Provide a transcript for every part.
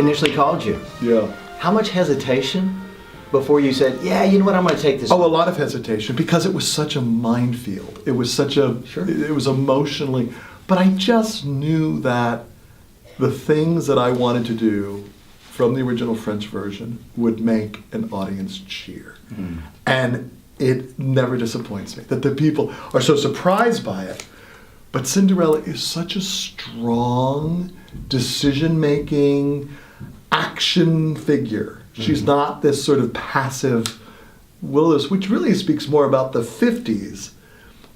initially called you, Yeah. how much hesitation before you said, yeah, you know what, I'm going to take this? Oh, a lot of hesitation because it was such a minefield. It was such a, Sure. it was emotionally, but I just knew that the things that I wanted to do from the original French version would make an audience cheer. Mm. And it never disappoints me that the people are so surprised by it. But Cinderella is such a strong, decision-making, action figure. She's not this sort of passive Willis, which really speaks more about the 50s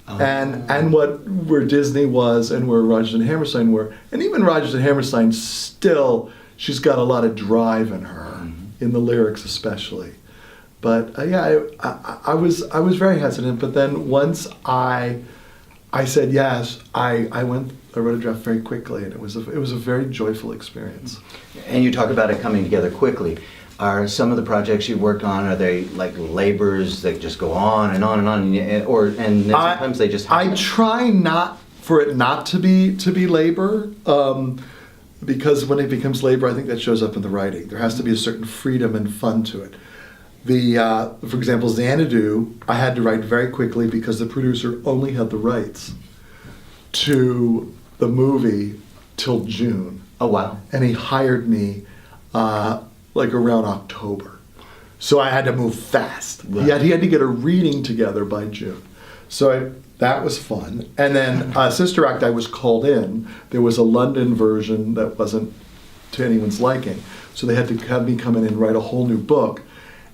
and where Disney was and where Rodgers and Hammerstein were. And even Rodgers and Hammerstein still, she's got a lot of drive in her, in the lyrics especially. But yeah, I was very hesitant. But then once I said yes, I wrote a draft very quickly, and it was a very joyful experience. And you talk about it coming together quickly. Are some of the projects you worked on, are they like labors that just go on and on and on, and sometimes they just happen? I try not for it not to be labor, because when it becomes labor, I think that shows up in the writing. There has to be a certain freedom and fun to it. For example, Xanadu, I had to write very quickly because the producer only had the rights to the movie till June. Oh, wow. And he hired me like around October. So I had to move fast. Right. He had to get a reading together by June. So that was fun. And then Sister Act, I was called in. There was a London version that wasn't to anyone's liking. So they had to have me come in and write a whole new book.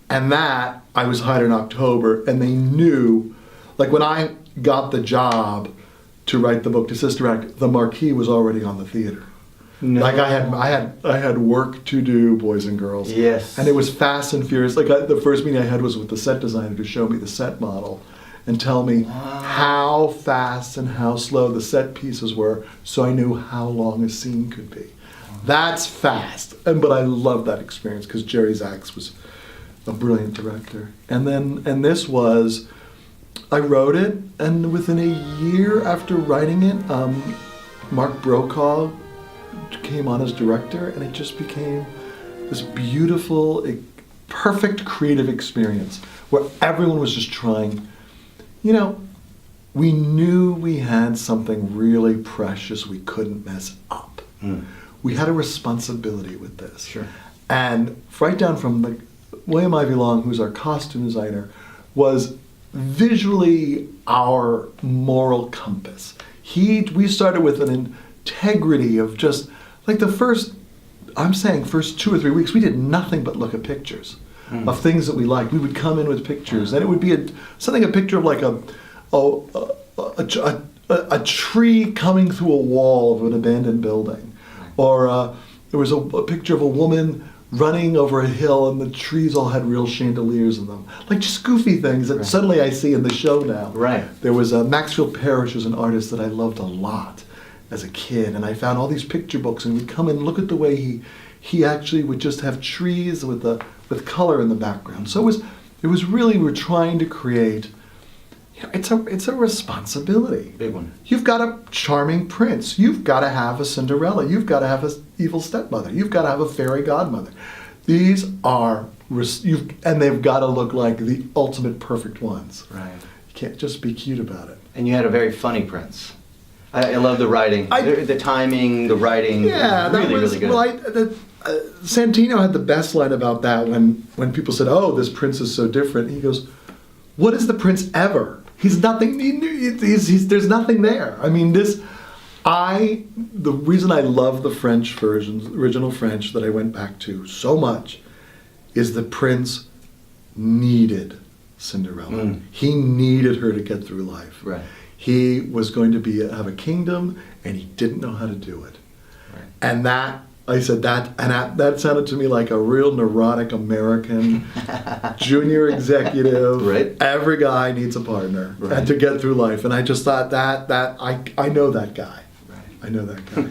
And that, I was hired in October, and they knew, like when I got the job to write the book to Sister Act, the marquee was already on the theater. No. Like I had work to do, boys and girls. Yes. And it was fast and furious. Like the first meeting I had was with the set designer to show me the set model and tell me how fast and how slow the set pieces were, so I knew how long a scene could be. That's fast. But I loved that experience because Jerry Zaks was a brilliant director. And this was, I wrote it, and within a year after writing it, Mark Brokaw came on as director, and it just became this beautiful, perfect creative experience where everyone was just trying. You know, we knew we had something really precious we couldn't mess up. Mm. We had a responsibility with this. Sure. And right down from William Ivy Long, who's our costume designer, was visually our moral compass. We started with an integrity of just, like the first 2 or 3 weeks, we did nothing but look at pictures of things that we liked. We would come in with pictures, and it would be a picture of like a tree coming through a wall of an abandoned building. Or there was a picture of a woman running over a hill, and the trees all had real chandeliers in them. Like just goofy things that suddenly I see in the show now. Right. There was Maxfield Parrish, was an artist that I loved a lot as a kid, and I found all these picture books, and we'd come and look at the way he actually would just have trees with color in the background. So it was really, we're trying to create, it's a responsibility. Big one. You've got a charming prince. You've got to have a Cinderella. You've got to have an evil stepmother. You've got to have a fairy godmother. These are, and they've got to look like the ultimate perfect ones. Right. You can't just be cute about it. And you had a very funny prince. I love the writing, the timing, the writing. Yeah, really, really good. Well, Santino had the best line about that when people said, "Oh, this prince is so different." He goes, "What is the prince ever? He's nothing. There's nothing there." I mean, the reason I love the French versions, original French that I went back to so much, is the prince needed Cinderella. Mm. He needed her to get through life. Right. He was going to have a kingdom, and he didn't know how to do it. Right. And that sounded to me like a real neurotic American junior executive. Right. Every guy needs a partner, and to get through life. And I just thought that I know that guy. Right. I know that guy.